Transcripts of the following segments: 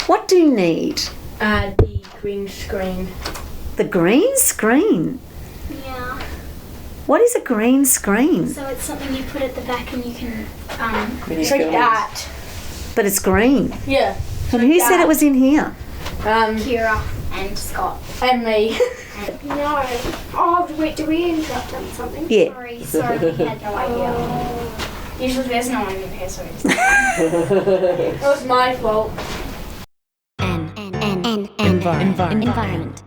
What do you need? The green screen. The green screen? Yeah. What is a green screen? So it's something you put at the back and you can... It's like that. But it's green. Yeah. And who said it was in here? Kira and Scott. And me. No. Oh, wait, do we interrupt on something? Yeah. Sorry, we had no idea. Usually there's no one in here, so it was my fault. Environment.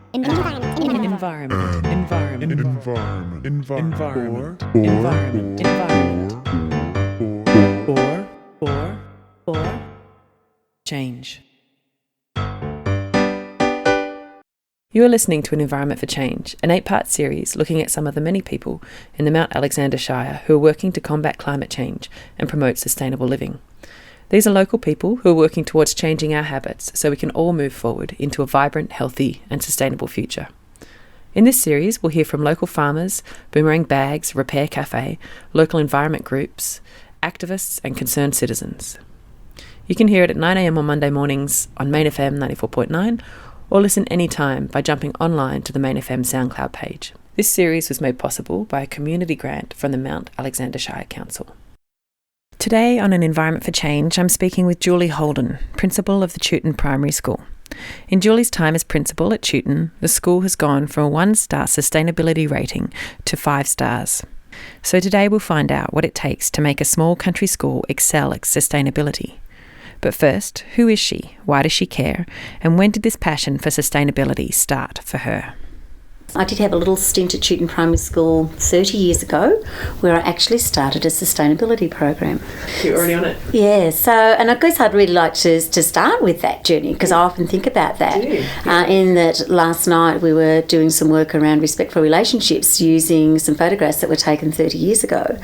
Or change. You are listening to An Environment for Change, an 8-part series looking at some of the many people in the Mount Alexander Shire who are working to combat climate change and promote sustainable living. These are local people who are working towards changing our habits so we can all move forward into a vibrant, healthy and sustainable future. In this series, we'll hear from local farmers, Boomerang Bags, Repair Cafe, local environment groups, activists and concerned citizens. You can hear it at 9 a.m. on Monday mornings on Main FM 94.9 or listen anytime by jumping online to the Main FM SoundCloud page. This series was made possible by a community grant from the Mount Alexander Shire Council. Today on An Environment for Change, I'm speaking with Julie Holden, Principal of the Chewton Primary School. In Julie's time as Principal at Chewton, the school has gone from a 1-star sustainability rating to 5 stars. So today we'll find out what it takes to make a small country school excel at sustainability. But first, who is she? Why does she care? And when did this passion for sustainability start for her? I did have a little stint at Chewton Primary School 30 years ago where I actually started a sustainability program. You're already on it? Yeah, and I guess I'd really like to start with that journey because I often think about that. In that last night we were doing some work around respectful relationships using some photographs that were taken 30 years ago,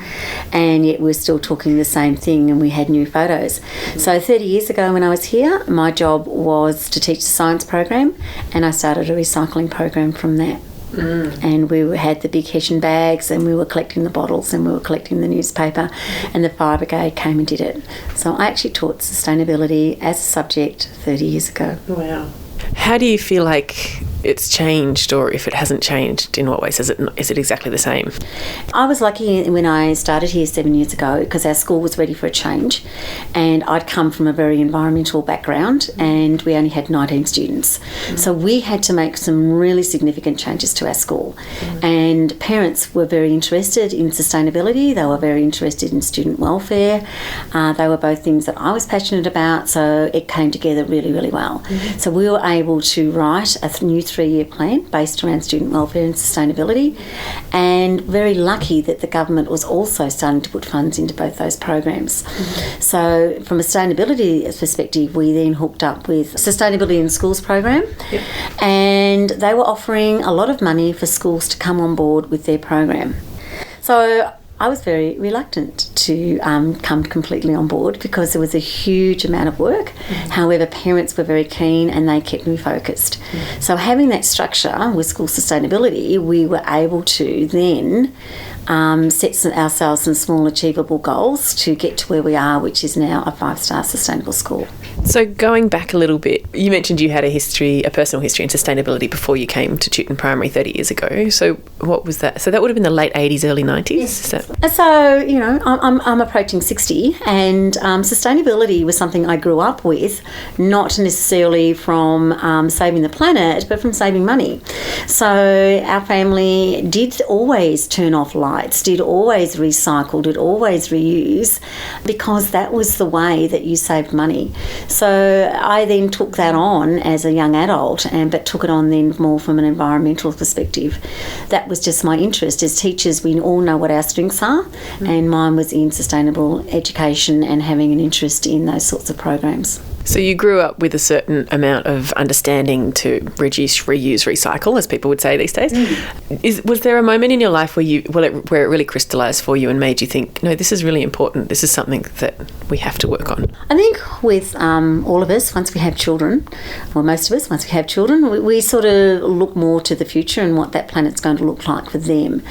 and yet we're still talking the same thing and we had new photos. So 30 years ago when I was here, my job was to teach the science program, and I started a recycling program from that. And we had the big Hessian bags and we were collecting the bottles and we were collecting the newspaper, and the fire brigade came and did it. So I actually taught sustainability as a subject 30 years ago. Wow. How do you feel like it's changed, or if it hasn't changed, in what ways is it exactly the same? I was lucky when I started here 7 years ago because our school was ready for a change, and I'd come from a very environmental background and we only had 19 students. So we had to make some really significant changes to our school, and parents were very interested in sustainability. They were very interested in student welfare. They were both things that I was passionate about, so it came together really, really well. So we were able to write a new 3-year plan based around student welfare and sustainability, and very lucky that the government was also starting to put funds into both those programs. So from a sustainability perspective, we then hooked up with Sustainability in Schools program, and they were offering a lot of money for schools to come on board with their program. So I was very reluctant to come completely on board because there was a huge amount of work. However, parents were very keen and they kept me focused. So having that structure with school sustainability, we were able to then set ourselves some small achievable goals to get to where we are, which is now a 5-star sustainable school. So going back a little bit, you mentioned you had a personal history in sustainability before you came to Chewton Primary 30 years ago. So what was that? So that would have been the late 80s, early 90s? Yes. So, you know, I'm approaching 60, and sustainability was something I grew up with, not necessarily from saving the planet, but from saving money. So our family did always turn off lights, did always recycle, did always reuse, because that was the way that you saved money. So I then took that on as a young adult, but took it on then more from an environmental perspective. That was just my interest. As teachers, we all know what our strengths are, and mine was in sustainable education and having an interest in those sorts of programs. So you grew up with a certain amount of understanding to reduce, reuse, recycle, as people would say these days. Was there a moment in your life where it really crystallised for you and made you think, no, this is really important, this is something that we have to work on? I think with all of us, once we have children, or most of us, once we have children, we sort of look more to the future and what that planet's going to look like for them.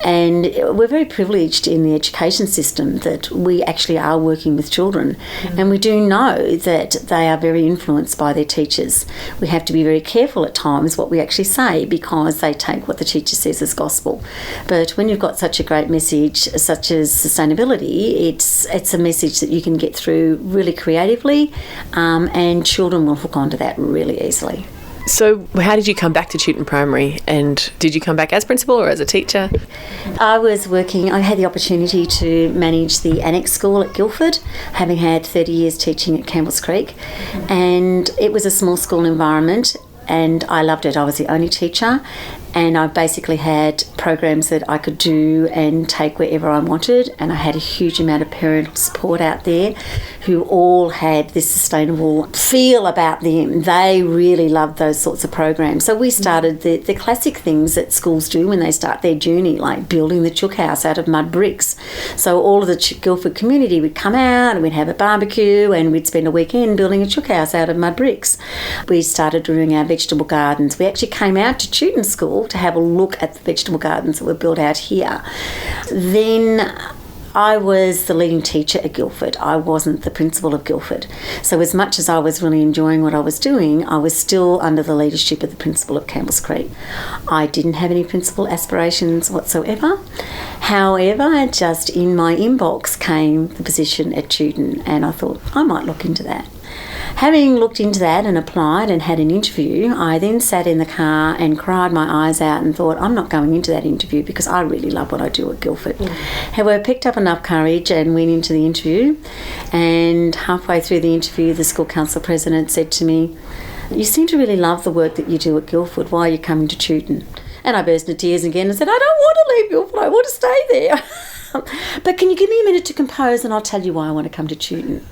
And we're very privileged in the education system that we actually are working with children. And we do know that that they are very influenced by their teachers. We have to be very careful at times what we actually say because they take what the teacher says as gospel. But when you've got such a great message such as sustainability, it's a message that you can get through really creatively, and children will hook onto that really easily. So how did you come back to Chewton Primary, and did you come back as principal or as a teacher? I had the opportunity to manage the annex school at Guildford, having had 30 years teaching at Campbell's Creek, and it was a small school environment and I loved it. I was the only teacher, and I basically had programs that I could do and take wherever I wanted, and I had a huge amount of parental support out there who all had this sustainable feel about them. They really loved those sorts of programs. So we started the classic things that schools do when they start their journey, like building the chook house out of mud bricks. So all of the Guildford community would come out and we'd have a barbecue and we'd spend a weekend building a chook house out of mud bricks. We started doing our vegetable gardens. We actually came out to Chewton School to have a look at the vegetable gardens that were built out here. Then I was the leading teacher at Guildford. I wasn't the principal of Guildford. So as much as I was really enjoying what I was doing, I was still under the leadership of the principal of Campbell's Creek. I didn't have any principal aspirations whatsoever. However, just in my inbox came the position at Chewton, and I thought I might look into that. Having looked into that and applied and had an interview, I then sat in the car and cried my eyes out and thought, I'm not going into that interview because I really love what I do at Guildford. However, I picked up enough courage and went into the interview, and halfway through the interview, the school council president said to me, you seem to really love the work that you do at Guildford. Why are you coming to Chewton? And I burst into tears again and said, I don't want to leave Guildford. I want to stay there. But can you give me a minute to compose and I'll tell you why I want to come to Chewton.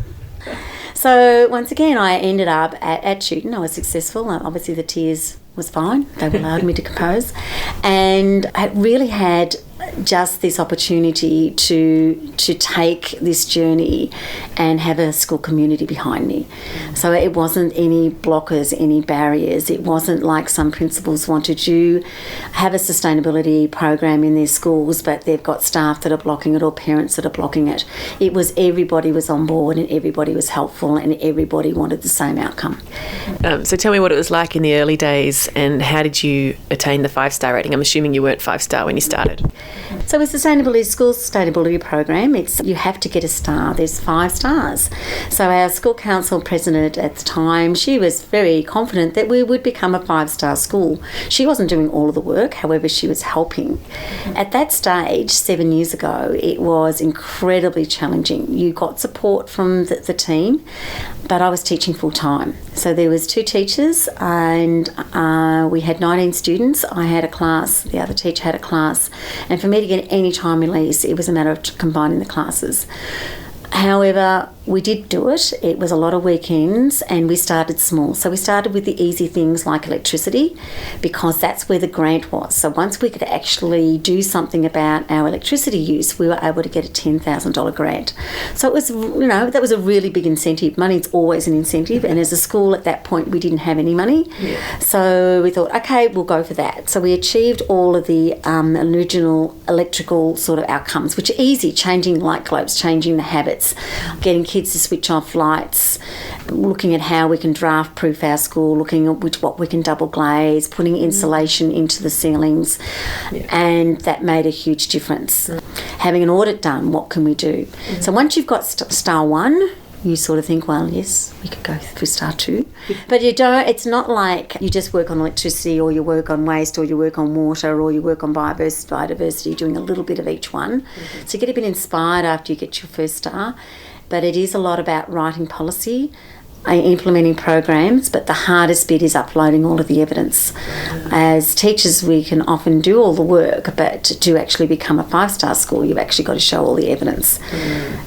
So once again, I ended up at Chewton. I was successful. Obviously, the tears was fine. They allowed me to compose. And I really had just this opportunity to take this journey and have a school community behind me. So it wasn't any blockers, any barriers. It wasn't like some principals wanted to have a sustainability program in their schools, but they've got staff that are blocking it or parents that are blocking it. It was everybody was on board and everybody was helpful and everybody wanted the same outcome. So tell me what it was like in the early days and how did you attain the 5-star rating? I'm assuming you weren't 5-star when you started. So with Sustainability School Sustainability Program, you have to get a star. There's 5 stars. So our school council president at the time, she was very confident that we would become a 5-star school. She wasn't doing all of the work, however, she was helping. At that stage, 7 years ago, it was incredibly challenging. You got support from the team, but I was teaching full time. So there was 2 teachers and we had 19 students. I had a class, the other teacher had a class, and for me to get any time release, it was a matter of combining the classes. However, we did do it. It was a lot of weekends and we started small. So we started with the easy things like electricity because that's where the grant was. So once we could actually do something about our electricity use, we were able to get a $10,000 grant. So it was, that was a really big incentive. Money's always an incentive, and as a school at that point we didn't have any money. So we thought, okay, we'll go for that. So we achieved all of the original electrical sort of outcomes, which are easy: changing light globes, changing the habits, getting kids to switch off lights, looking at how we can draft proof our school, looking at what we can double glaze, putting insulation into the ceilings, and that made a huge difference. Having an audit done, what can we do? So once you've got star 1, you sort of think, well, yes, we could go through star 2. But you don't, it's not like you just work on electricity or you work on waste or you work on water or you work on biodiversity, doing a little bit of each one. So you get a bit inspired after you get your first star. But it is a lot about writing policy, implementing programs, but the hardest bit is uploading all of the evidence. As teachers, we can often do all the work, but to actually become a 5-star school, you've actually got to show all the evidence.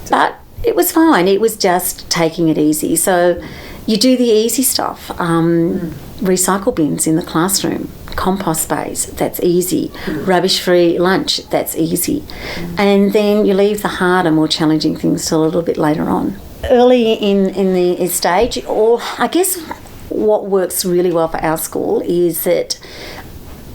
But it was fine. It was just taking it easy. So you do the easy stuff. Recycle bins in the classroom, compost space, that's easy. Rubbish-free lunch, that's easy. And then you leave the harder, more challenging things till a little bit later on. Early in the stage, or I guess what works really well for our school is that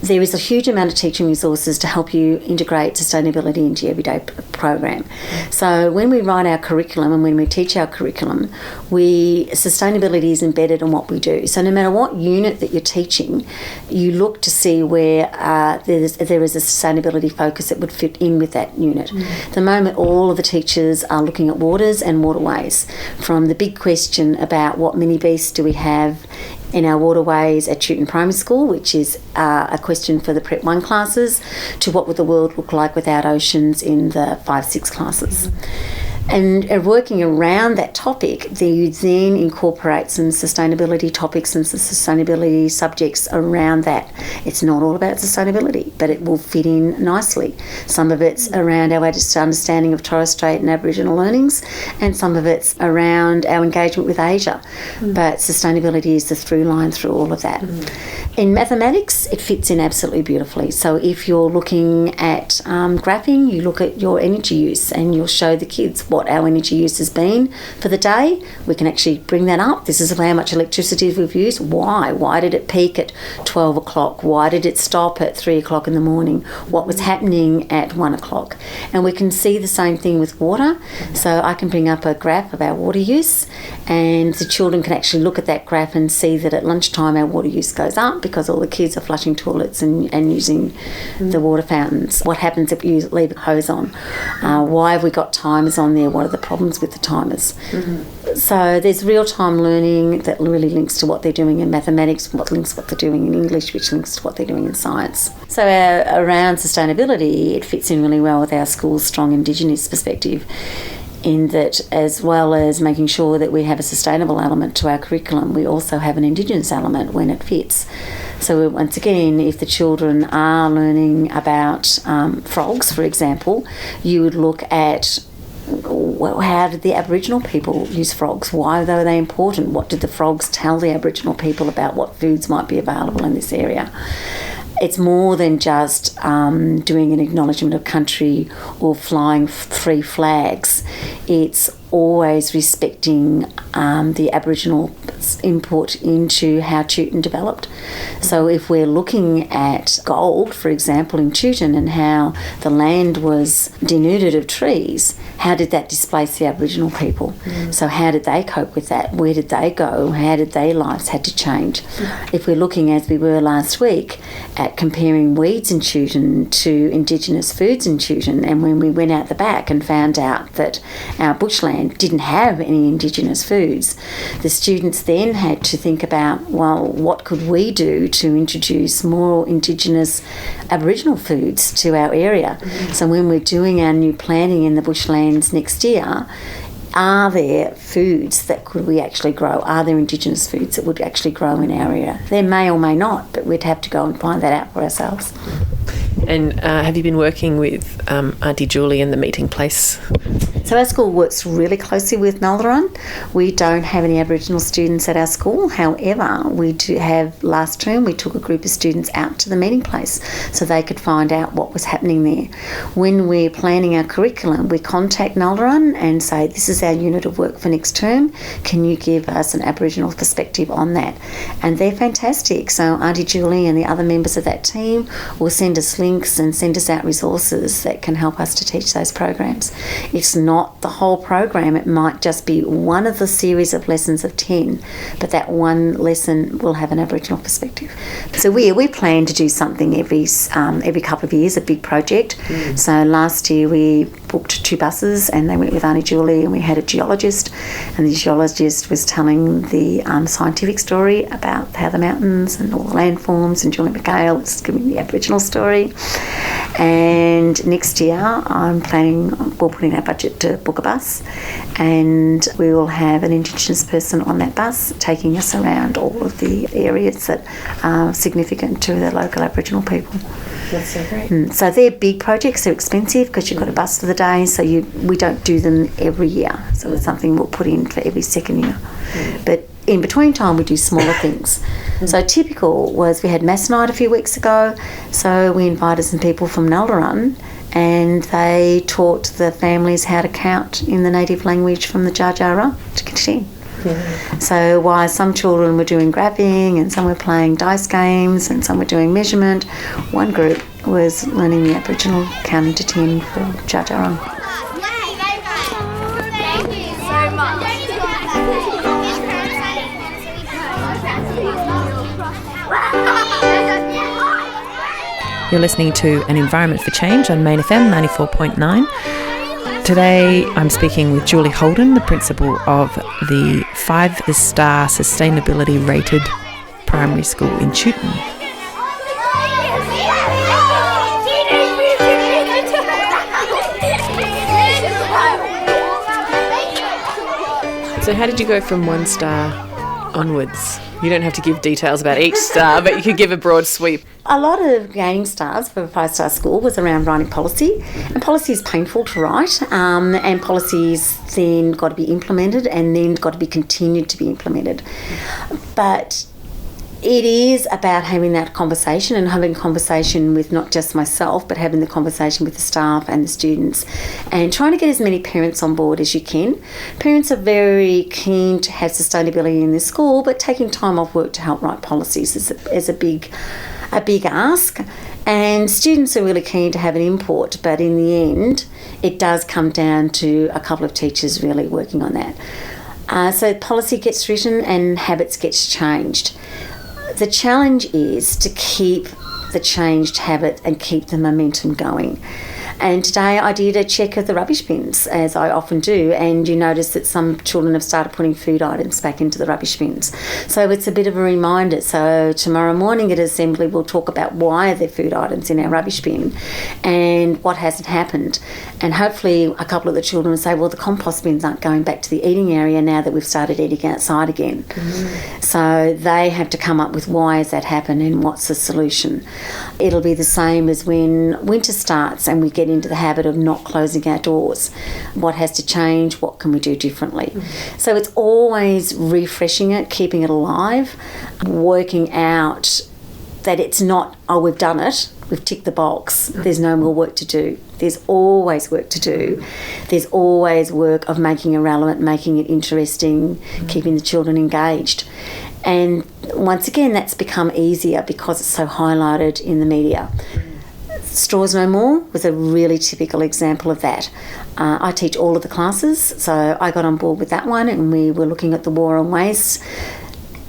there is a huge amount of teaching resources to help you integrate sustainability into your everyday program. So when we write our curriculum and when we teach our curriculum, sustainability is embedded in what we do. So no matter what unit that you're teaching, you look to see where there is a sustainability focus that would fit in with that unit. At the moment, all of the teachers are looking at waters and waterways, from the big question about what mini beasts do we have in our waterways at Chewton Primary School, which is a question for the Prep 1 classes, to what would the world look like without oceans in the 5-6 classes. And working around that topic, you then incorporate some sustainability topics and some sustainability subjects around that. It's not all about sustainability, but it will fit in nicely. Some of it's around our understanding of Torres Strait and Aboriginal learnings, and some of it's around our engagement with Asia. But sustainability is the through line through all of that. In mathematics, it fits in absolutely beautifully. So if you're looking at graphing, you look at your energy use and you'll show the kids what our energy use has been for the day. We can actually bring that up. This is how much electricity we've used. Why? Why did it peak at 12 o'clock? Why did it stop at 3 o'clock in the morning? What was happening at 1 o'clock? And we can see the same thing with water. So I can bring up a graph of our water use, and the children can actually look at that graph and see that at lunchtime our water use goes up because all the kids are flushing toilets and using the water fountains. What happens if you leave a hose on? Why have we got timers on there? What are the problems with the timers? So there's real-time learning that really links to what they're doing in mathematics, what links to what they're doing in English, which links to what they're doing in science. So around sustainability, it fits in really well with our school's strong Indigenous perspective, in that as well as making sure that we have a sustainable element to our curriculum, we also have an Indigenous element when it fits. So once again, if the children are learning about frogs, for example, you would look at, well, how did the Aboriginal people use frogs? Why were they important? What did the frogs tell the Aboriginal people about what foods might be available in this area? It's more than just doing an acknowledgement of country or flying 3 flags. It's always respecting the Aboriginal input into how Chewton developed. So if we're looking at gold, for example, in Chewton, and how the land was denuded of trees, how did that displace the Aboriginal people? So how did they cope with that? Where did they go? How did their lives had to change? If we're looking, as we were last week, at comparing weeds in Chewton to Indigenous foods in Chewton, and when we went out the back and found out that our bushland didn't have any Indigenous foods, the students then had to think about, well, what could we do to introduce more Indigenous Aboriginal foods to our area? So when we're doing our new planting in the bushlands next year, are there foods that could we actually grow? Are there Indigenous foods that would actually grow in our area? There may or may not, but we'd have to go and find that out for ourselves. And have you been working with Auntie Julie in the meeting place? So our school works really closely with Nullarun. We don't have any Aboriginal students at our school. However, we do have, last term, we took a group of students out to the meeting place so they could find out what was happening there. When we're planning our curriculum, we contact Nullarun and say, this is our unit of work for next term. Can you give us an Aboriginal perspective on that? And they're fantastic. So Auntie Julie and the other members of that team will send us links and send us out resources that can help us to teach those programs. It's not the whole program. It might just be one of the series of lessons of 10, but that one lesson will have an Aboriginal perspective. So we plan to do something every couple of years, a big project. So last year we booked 2 buses and they went with Auntie Julie, and we had a geologist, and the geologist was telling the scientific story about how the mountains and all the landforms, and Julie McHale was giving the Aboriginal story. And next year I'm planning, we'll put in our budget to book a bus, and we will have an Indigenous person on that bus taking us around all of the areas that are significant to the local Aboriginal people. That's so great. So they're big projects, they're expensive because you've got a bus for the day, so we don't do them every year. So it's something we'll put in for every second year. But in between time we do smaller things. So typical was we had Mass Night a few weeks ago, so we invited some people from Nullarun and they taught the families how to count in the native language from the Jar Jar Ra to 10. So while some children were doing grabbing and some were playing dice games and some were doing measurement, one group was learning the Aboriginal counting to 10 for Jajarong. Thank you so much. You're listening to An Environment for Change on Main FM 94.9. Today I'm speaking with Julie Holden, the principal of the 5-star sustainability rated primary school in Chewton. So how did you go from 1 star onwards? You don't have to give details about each star, but you could give a broad sweep. A lot of gaining stars for a 5-star school was around writing policy, and policy is painful to write, and policies then got to be implemented and then got to be continued to be implemented. But it is about having that conversation and having a conversation with not just myself, but having the conversation with the staff and the students and trying to get as many parents on board as you can. Parents are very keen to have sustainability in the school, but taking time off work to help write policies is a big ask. And students are really keen to have an input, but in the end, it does come down to a couple of teachers really working on that. So policy gets written and habits gets changed. The challenge is to keep the changed habit and keep the momentum going. And today I did a check of the rubbish bins, as I often do, and you notice that some children have started putting food items back into the rubbish bins. So it's a bit of a reminder. So tomorrow morning at assembly we'll talk about why are there food items in our rubbish bin and what hasn't happened. And hopefully a couple of the children will say, well, the compost bins aren't going back to the eating area now that we've started eating outside again. So they have to come up with why has that happened and what's the solution. It'll be the same as when winter starts and we get into the habit of not closing our doors. What has to change? What can we do differently? So it's always refreshing it, keeping it alive, working out that it's not, oh, we've done it, we've ticked the box, there's no more work to do. There's always work to do. There's always work of making it relevant, making it interesting, keeping the children engaged. And once again, that's become easier because it's so highlighted in the media. Straws No More was a really typical example of that. I teach all of the classes, so I got on board with that one and we were looking at the war on waste.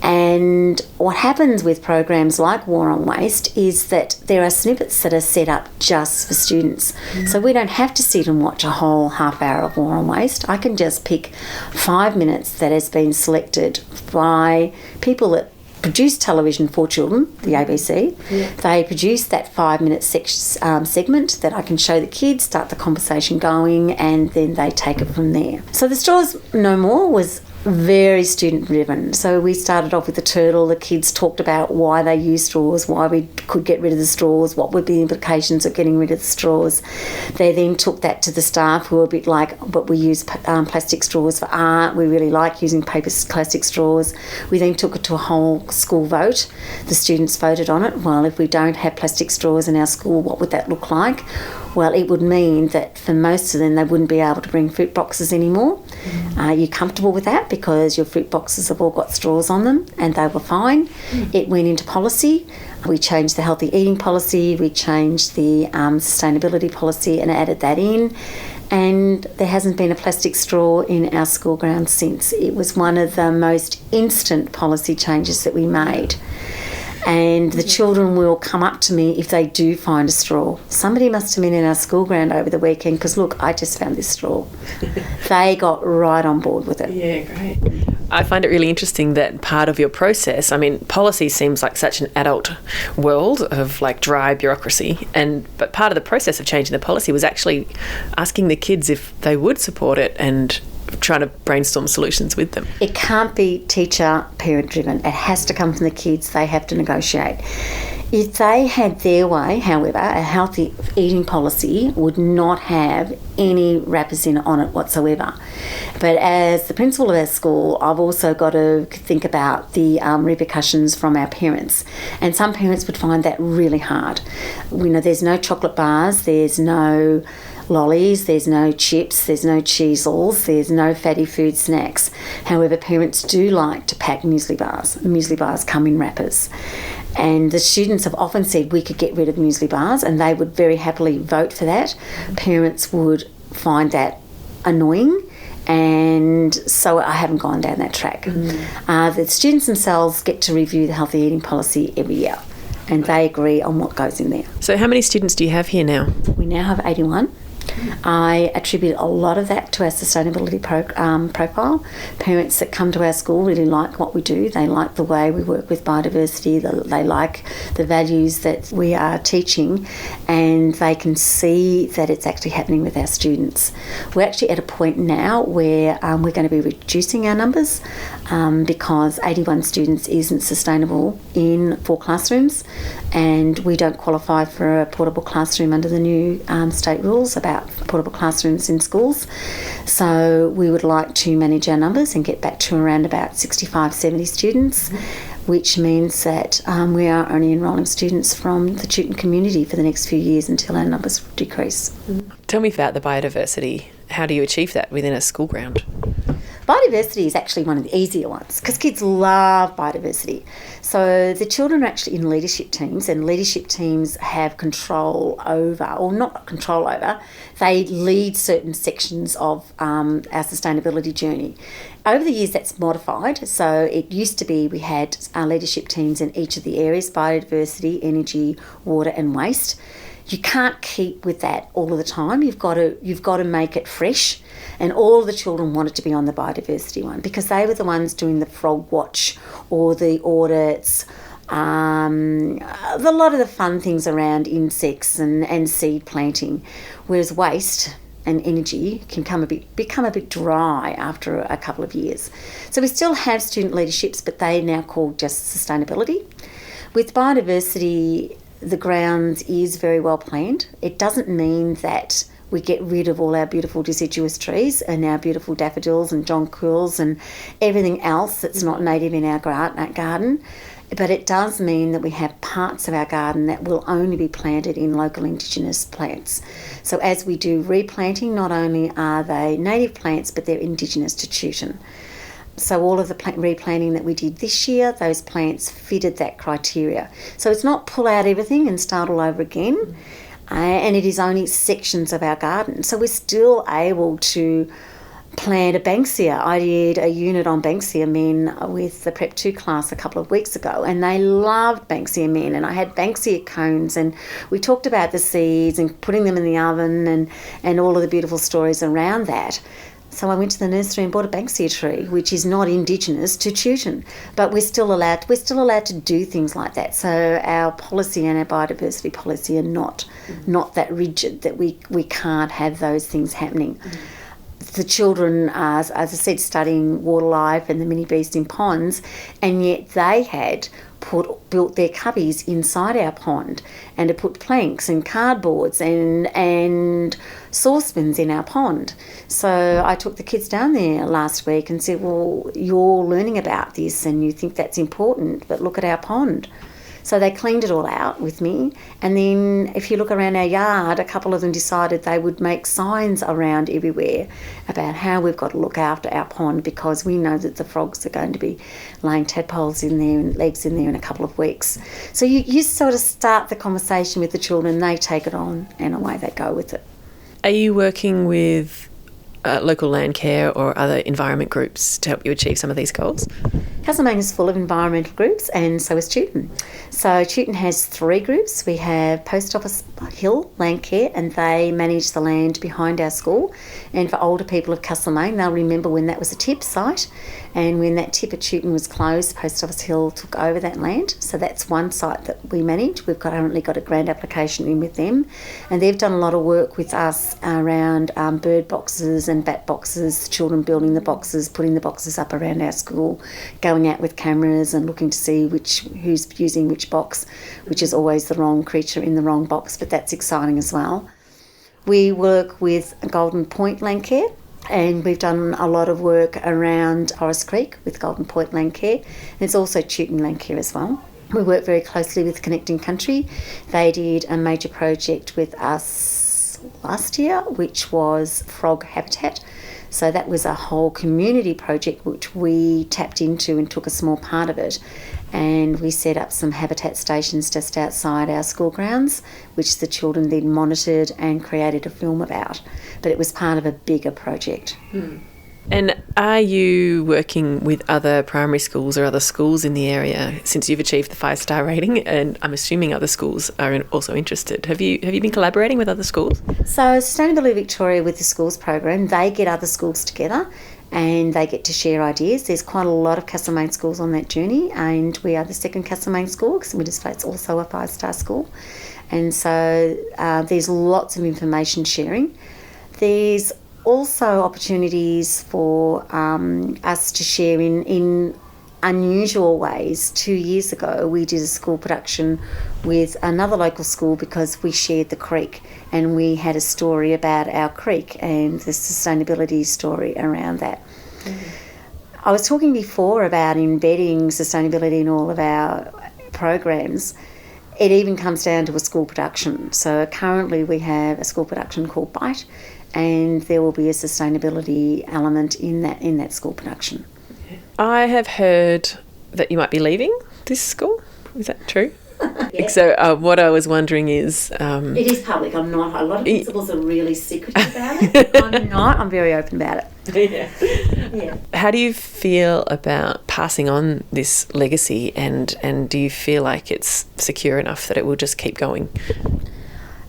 And what happens with programs like War on Waste is that there are snippets that are set up just for students. So we don't have to sit and watch a whole half hour of War on Waste. I can just pick 5 minutes that has been selected by people that produce television for children, the ABC. They produce that 5-minute segment that I can show the kids, start the conversation going, and then they take it from there. So the Straws No More was very student driven. So we started off with the turtle. The kids talked about why they use straws, why we could get rid of the straws, what would be the implications of getting rid of the straws. They then took that to the staff who were a bit like, but we use plastic straws for art. We really like using plastic straws. We then took it to a whole school vote. The students voted on it. Well, if we don't have plastic straws in our school, what would that look like? Well, it would mean that for most of them, they wouldn't be able to bring fruit boxes anymore. Are you comfortable with that? Because your fruit boxes have all got straws on them, and they were fine. It went into policy. We changed the healthy eating policy. We changed the sustainability policy and added that in. And there hasn't been a plastic straw in our school grounds since. It was one of the most instant policy changes that we made. And the children will come up to me if they do find a straw. Somebody must have been in our school ground over the weekend because, look, I just found this straw. They got right on board with it. Yeah, great. I find it really interesting that part of your process, I mean, policy seems like such an adult world of like dry bureaucracy, but part of the process of changing the policy was actually asking the kids if they would support it and trying to brainstorm solutions with them. It can't be teacher, parent driven. It has to come from the kids. They have to negotiate. If they had their way, however, a healthy eating policy would not have any wrappers on it whatsoever. But as the principal of our school, I've also got to think about the repercussions from our parents. And some parents would find that really hard. You know, there's no chocolate bars, there's no lollies, there's no chips, there's no cheesels, there's no fatty food snacks. However, parents do like to pack muesli bars. Muesli bars come in wrappers. And the students have often said we could get rid of muesli bars, and they would very happily vote for that. Parents would find that annoying, and so I haven't gone down that track. The students themselves get to review the healthy eating policy every year, and they agree on what goes in there. So how many students do you have here now? We now have 81. I attribute a lot of that to our sustainability profile. Parents that come to our school really like what we do. They like the way we work with biodiversity. They like the values that we are teaching, and they can see that it's actually happening with our students. We're actually at a point now where we're going to be reducing our numbers because 81 students isn't sustainable in 4 classrooms, and we don't qualify for a portable classroom under the new state rules about portable classrooms in schools. So we would like to manage our numbers and get back to around about 65, 70 students, which means that we are only enrolling students from the Chewton community for the next few years until our numbers decrease. Tell me about the biodiversity. How do you achieve that within a school ground? Biodiversity is actually one of the easier ones because kids love biodiversity. So the children are actually in leadership teams, and leadership teams have control over, or not control over, they lead certain sections of our sustainability journey. Over the years that's modified. So it used to be we had our leadership teams in each of the areas: biodiversity, energy, water and waste. You can't keep with that all of the time. You've got to make it fresh. And all the children wanted to be on the biodiversity one because they were the ones doing the frog watch or the audits, a lot of the fun things around insects and seed planting. Whereas waste and energy can become a bit dry after a couple of years. So we still have student leaderships, but they're now called just sustainability. With biodiversity, the grounds is very well planned. It doesn't mean that we get rid of all our beautiful deciduous trees and our beautiful daffodils and jonquils and everything else that's not native in our garden. But it does mean that we have parts of our garden that will only be planted in local Indigenous plants. So as we do replanting, not only are they native plants, but they're Indigenous to Chewton. So all of the replanting that we did this year, those plants fitted that criteria. So it's not pull out everything and start all over again. And it is only sections of our garden. So we're still able to plant a Banksia. I did a unit on Banksia men with the Prep 2 class a couple of weeks ago, and they loved Banksia men, and I had Banksia cones, and we talked about the seeds and putting them in the oven and all of the beautiful stories around that. So I went to the nursery and bought a Banksia tree, which is not Indigenous to Chewton, but we're still allowed to do things like that. So our policy and our biodiversity policy are not that rigid that we can't have those things happening. The children are, as I said, studying water life and the mini beast in ponds, and yet they had built their cubbies inside our pond and had put planks and cardboards and saucepans in our pond. So I took the kids down there last week and said, well, you're learning about this and you think that's important, but look at our pond. So they cleaned it all out with me, and then if you look around our yard, a couple of them decided they would make signs around everywhere about how we've got to look after our pond, because we know that the frogs are going to be laying tadpoles in there and eggs in there in a couple of weeks. So you sort of start the conversation with the children, they take it on, and away they go with it. Are you working with local land care or other environment groups to help you achieve some of these goals? Castlemaine is full of environmental groups, and so is Chewton. So Chewton has 3 groups. We have Post Office Hill Land Care, and they manage the land behind our school. And for older people of Castlemaine, they'll remember when that was a tip site, and when that tip at Chewton was closed, Post Office Hill took over that land. So that's one site that we manage. We've currently got a grant application in with them, and they've done a lot of work with us around bird boxes and bat boxes, children building the boxes, putting the boxes up around our school, going out with cameras and looking to see who's using which box, which is always the wrong creature in the wrong box, but that's exciting as well. We work with Golden Point Land Care, and we've done a lot of work around Forest Creek with Golden Point Land Care. There's also Chewton Land Care as well. We work very closely with Connecting Country. They did a major project with us was last year, which was frog habitat. So that was a whole community project which we tapped into and took a small part of it. And we set up some habitat stations just outside our school grounds, which the children then monitored and created a film about. But it was part of a bigger project. And are you working with other primary schools or other schools in the area since you've achieved the 5-star rating? And I'm assuming other schools are also interested. Have you been collaborating with other schools? So Sustainability Victoria, with the schools program, they get other schools together and they get to share ideas. There's quite a lot of Castlemaine schools on that journey, and we are the second Castlemaine school because Winterspate's also a 5-star school. And so there's lots of information sharing. There's also opportunities for us to share in unusual ways. 2 years ago we did a school production with another local school because we shared the creek, and we had a story about our creek and the sustainability story around that. I was talking before about embedding sustainability in all of our programs. It even comes down to a school production. So currently we have a school production called Bite, and there will be a sustainability element in that school production. I have heard that you might be leaving this school. Is that true? Yeah. So what I was wondering is... it is public. I'm not. A lot of principals are really secretive about it. I'm not. I'm very open about it. Yeah. How do you feel about passing on this legacy, and do you feel like it's secure enough that it will just keep going?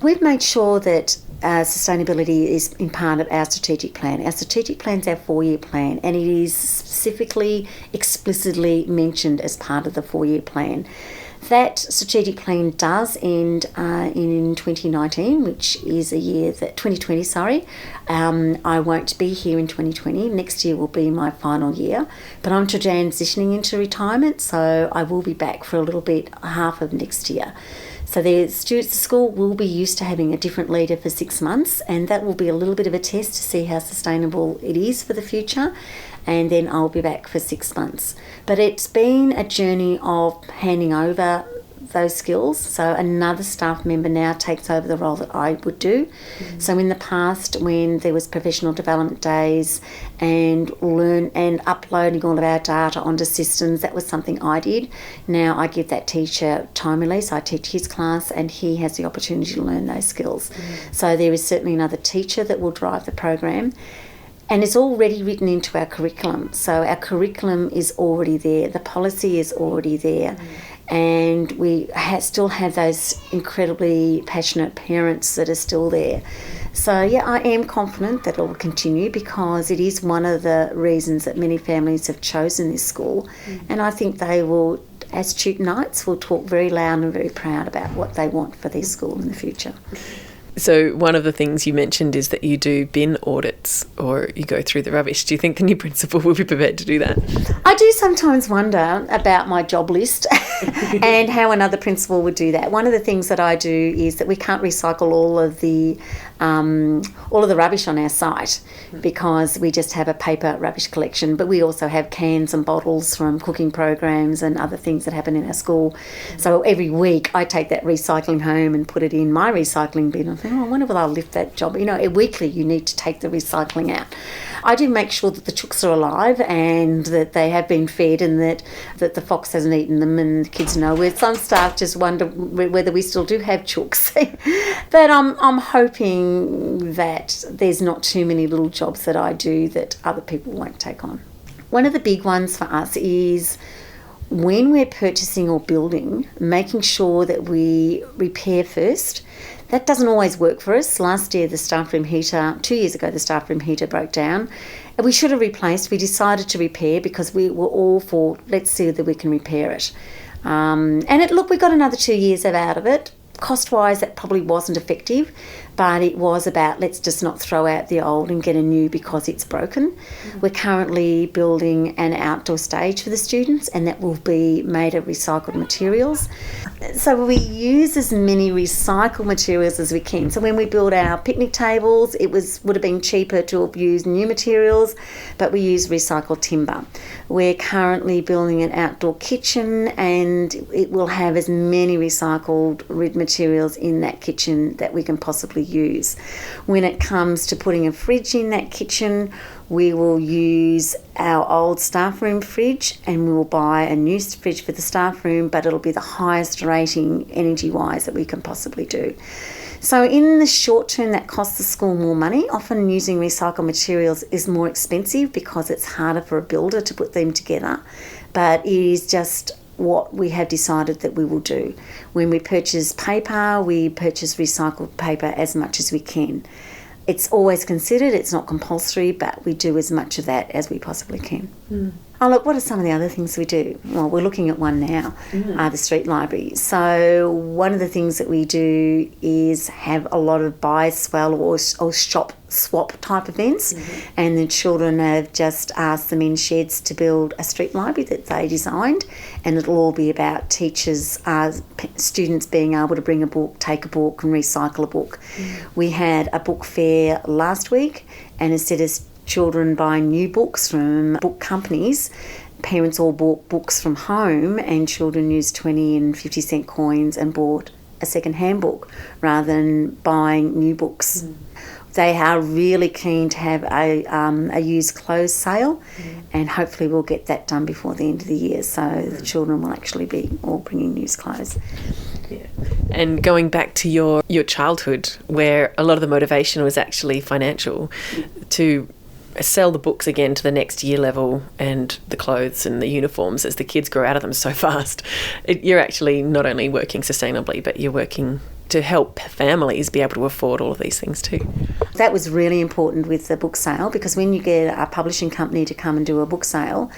We've made sure that sustainability is in part of our strategic plan. Our strategic plan is our 4-year plan, and it is specifically, explicitly mentioned as part of the 4-year plan. That strategic plan does end in 2019, which is a year that 2020. Sorry, I won't be here in 2020. Next year will be my final year, but I'm transitioning into retirement, so I will be back for a little bit, half of next year. So the school will be used to having a different leader for 6 months, and that will be a little bit of a test to see how sustainable it is for the future. And then I'll be back for 6 months. But it's been a journey of handing over those skills. So another staff member now takes over the role that I would do. So in the past, when there was professional development days and uploading all of our data onto systems, that was something I did. Now I give that teacher time release. I teach his class and he has the opportunity to learn those skills. So there is certainly another teacher that will drive the program. And it's already written into our curriculum. So our curriculum is already there. The policy is already there. And we still have those incredibly passionate parents that are still there. So, yeah, I am confident that it will continue because it is one of the reasons that many families have chosen this school. And I think they will, as Chewtonites, will talk very loud and very proud about what they want for their school in the future. So one of the things you mentioned is that you do bin audits or you go through the rubbish. Do you think the new principal will be prepared to do that? I do sometimes wonder about my job list and how another principal would do that. One of the things that I do is that we can't recycle all of the rubbish on our site because we just have a paper rubbish collection, but we also have cans and bottles from cooking programs and other things that happen in our school. So every week I take that recycling home and put it in my recycling bin. I think, I wonder will I lift that job. Weekly you need to take the recycling out. I do make sure that the chooks are alive and that they have been fed and that the fox hasn't eaten them, and the kids know where. Some staff just wonder whether we still do have chooks. But I'm hoping that there's not too many little jobs that I do that other people won't take on. One of the big ones for us is when we're purchasing or building, making sure that we repair first. That doesn't always work for us. Last year, 2 years ago, the staff room heater broke down. And we should have replaced. We decided to repair because we were all for, let's see whether we can repair it. We got another 2 years out of it. Cost-wise, that probably wasn't effective, but it was about let's just not throw out the old and get a new because it's broken. We're currently building an outdoor stage for the students, and that will be made of recycled materials. So we use as many recycled materials as we can. So when we build our picnic tables, would have been cheaper to have used new materials, but we use recycled timber. We're currently building an outdoor kitchen, and it will have as many recycled materials in that kitchen that we can possibly use. When it comes to putting a fridge in that kitchen, we will use our old staff room fridge, and we will buy a new fridge for the staff room, but it'll be the highest rating energy-wise that we can possibly do. So in the short term, that costs the school more money. Often using recycled materials is more expensive because it's harder for a builder to put them together, but it is just what we have decided that we will do. When we purchase paper, we purchase recycled paper as much as we can. It's always considered, it's not compulsory, but we do as much of that as we possibly can. Oh, look, what are some of the other things we do? Well, we're looking at one now, the street library. So one of the things that we do is have a lot of buy, swell or shop swap type events, and the children have just asked the men's sheds to build a street library that they designed, and it'll all be about teachers, students being able to bring a book, take a book and recycle a book. We had a book fair last week, and instead of children buying new books from book companies, parents all bought books from home, and children used 20 and 50 cent coins and bought a second-hand book rather than buying new books. They are really keen to have a used clothes sale, and hopefully we'll get that done before the end of the year, so the children will actually be all bringing used clothes. Yeah. And going back to your childhood, where a lot of the motivation was actually financial, to sell the books again to the next year level and the clothes and the uniforms as the kids grow out of them so fast, you're actually not only working sustainably, but you're working to help families be able to afford all of these things too. That was really important with the book sale, because when you get a publishing company to come and do a book sale,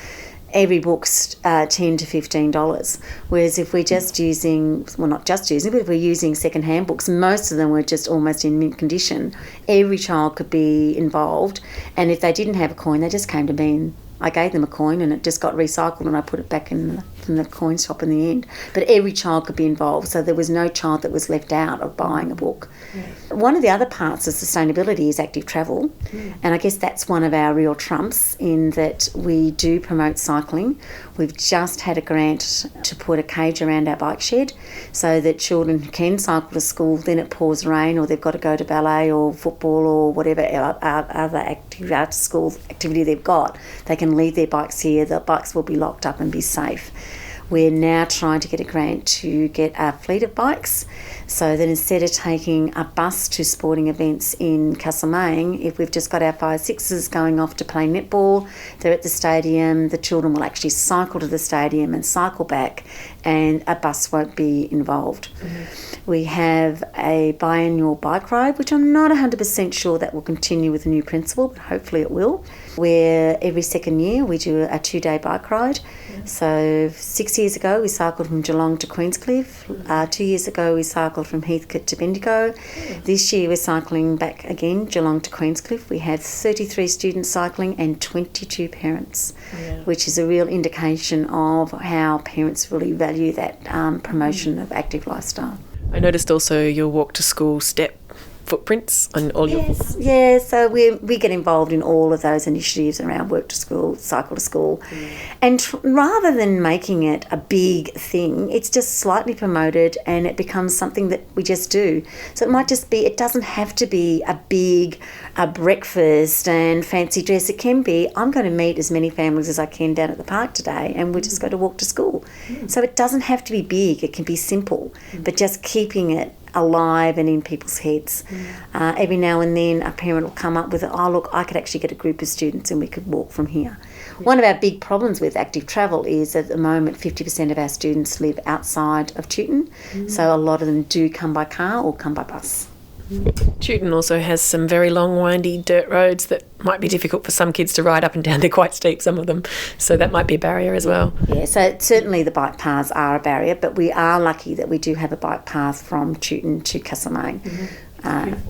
every book's $10 to $15. Whereas if we're just using, well, not just using, but if we're using second-hand books, most of them were just almost in mint condition. Every child could be involved, and if they didn't have a coin, they just came to me and I gave them a coin, and it just got recycled, and I put it back in the coin shop in the end. But every child could be involved, so there was no child that was left out of buying a book. One of the other parts of sustainability is active travel, and I guess that's one of our real trumps, in that we do promote cycling. We've just had a grant to put a cage around our bike shed so that children can cycle to school, then it pours rain, or they've got to go to ballet or football or whatever other active out school activity they've got. They can leave their bikes here, the bikes will be locked up and be safe. We're now trying to get a grant to get a fleet of bikes, so that instead of taking a bus to sporting events in Castlemaine, if we've just got our 5-6s going off to play netball, they're at the stadium, the children will actually cycle to the stadium and cycle back, and a bus won't be involved. We have a biannual bike ride, which I'm not 100% sure that will continue with the new principal, but hopefully it will, where every second year we do a 2-day bike ride. So 6 years ago we cycled from Geelong to Queenscliff. 2 years ago we cycled from Heathcote to Bendigo. This year we're cycling back again, Geelong to Queenscliff. We had 33 students cycling and 22 parents, which is a real indication of how parents really value that promotion of active lifestyle. I noticed also your walk to school step footprints on all your... Yeah, so we get involved in all of those initiatives around work to school, cycle to school. And rather than making it a big thing, it's just slightly promoted and it becomes something that we just do. So it might just be, it doesn't have to be a breakfast and fancy dress. It can be, I'm going to meet as many families as I can down at the park today, and we're just going to walk to school. So it doesn't have to be big, it can be simple, but just keeping it alive and in people's heads. Every now and then a parent will come up with, oh look, I could actually get a group of students and we could walk from here. One of our big problems with active travel is at the moment 50% of our students live outside of Chewton, so a lot of them do come by car or come by bus. Chewton also has some very long, windy dirt roads that might be difficult for some kids to ride up and down. They're quite steep, some of them, so that might be a barrier as well. Yeah, so certainly the bike paths are a barrier, but we are lucky that we do have a bike path from Chewton to Castlemaine.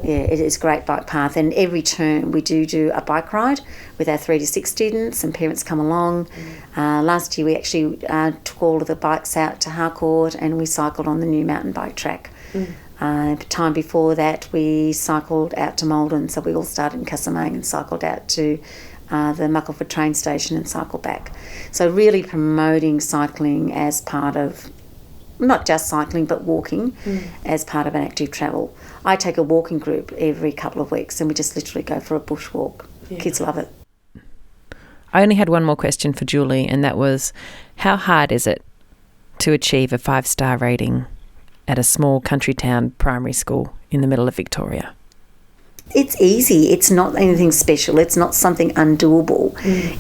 It is a great bike path, and every term we do a bike ride with our 3 to 6 students, and parents come along. Last year we actually took all of the bikes out to Harcourt and we cycled on the new mountain bike track. The time before that we cycled out to Malden, so we all started in Castlemaine and cycled out to the Muckleford train station and cycled back. So really promoting cycling as part of not just cycling but walking as part of an active travel. I take a walking group every couple of weeks and we just literally go for a bush walk. Kids love it. I only had one more question for Julie, and that was, how hard is it to achieve a 5-star rating at a small country town primary school in the middle of Victoria? It's easy. It's not anything special. It's not something undoable.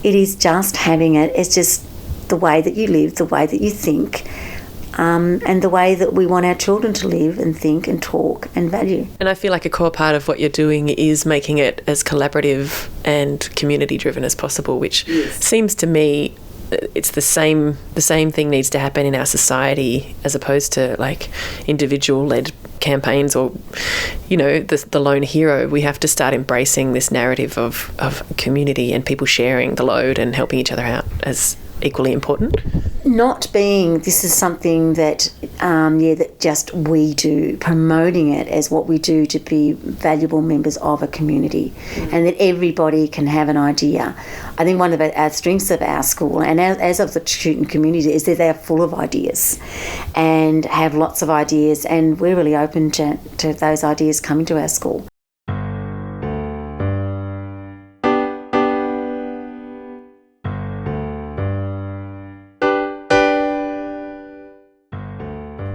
It is just having it. It's just the way that you live, the way that you think, and the way that we want our children to live and think and talk and value. And I feel like a core part of what you're doing is making it as collaborative and community driven as possible, which seems to me it's the same thing needs to happen in our society as opposed to like individual led campaigns or, you know, the lone hero. We have to start embracing this narrative of community and people sharing the load and helping each other out as equally important. Not being, this is something that, that just we do, promoting it as what we do to be valuable members of a community and that everybody can have an idea. I think one of our strengths of our school and as of the Chewton community is that they're full of ideas and have lots of ideas, and we're really open to those ideas coming to our school.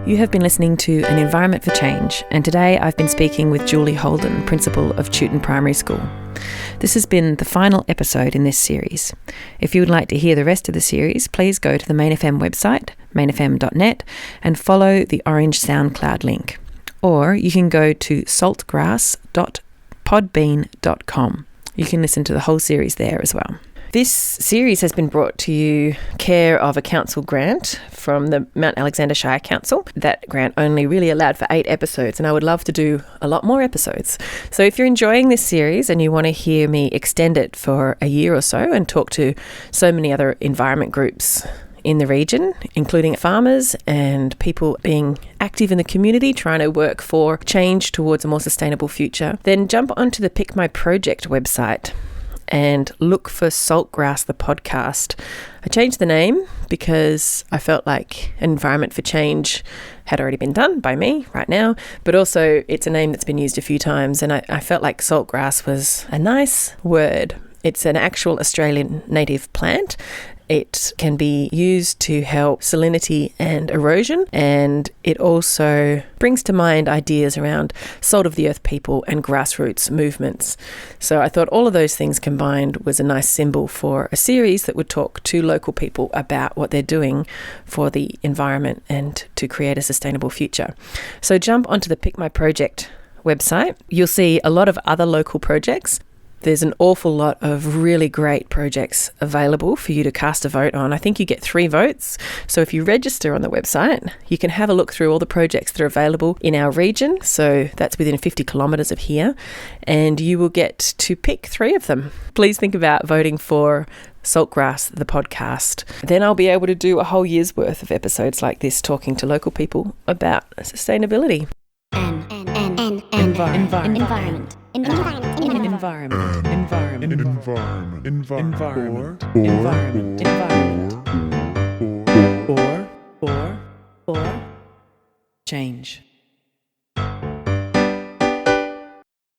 You have been listening to An Environment for Change, and today I've been speaking with Julie Holden, Principal of Chewton Primary School. This has been the final episode in this series. If you would like to hear the rest of the series, please go to the Main FM website, mainfm.net, and follow the orange SoundCloud link. Or you can go to saltgrass.podbean.com. You can listen to the whole series there as well. This series has been brought to you care of a council grant from the Mount Alexander Shire Council. That grant only really allowed for 8 episodes, and I would love to do a lot more episodes. So if you're enjoying this series and you want to hear me extend it for a year or so and talk to so many other environment groups in the region, including farmers and people being active in the community, trying to work for change towards a more sustainable future, then jump onto the Pick My Project website and look for Saltgrass the podcast. I changed the name because I felt like An Environment for Change had already been done by me right now, but also it's a name that's been used a few times, and I felt like saltgrass was a nice word. It's an actual Australian native plant. It can be used to help salinity and erosion, and it also brings to mind ideas around salt of the earth people and grassroots movements. So I thought all of those things combined was a nice symbol for a series that would talk to local people about what they're doing for the environment and to create a sustainable future. So jump onto the Pick My Project website. You'll see a lot of other local projects. There's an awful lot of really great projects available for you to cast a vote on. I think you get 3 votes. So if you register on the website, you can have a look through all the projects that are available in our region. So that's within 50 kilometres of here. And you will get to pick 3 of them. Please think about voting for Saltgrass, the podcast. Then I'll be able to do a whole year's worth of episodes like this, talking to local people about sustainability. Environment. Change.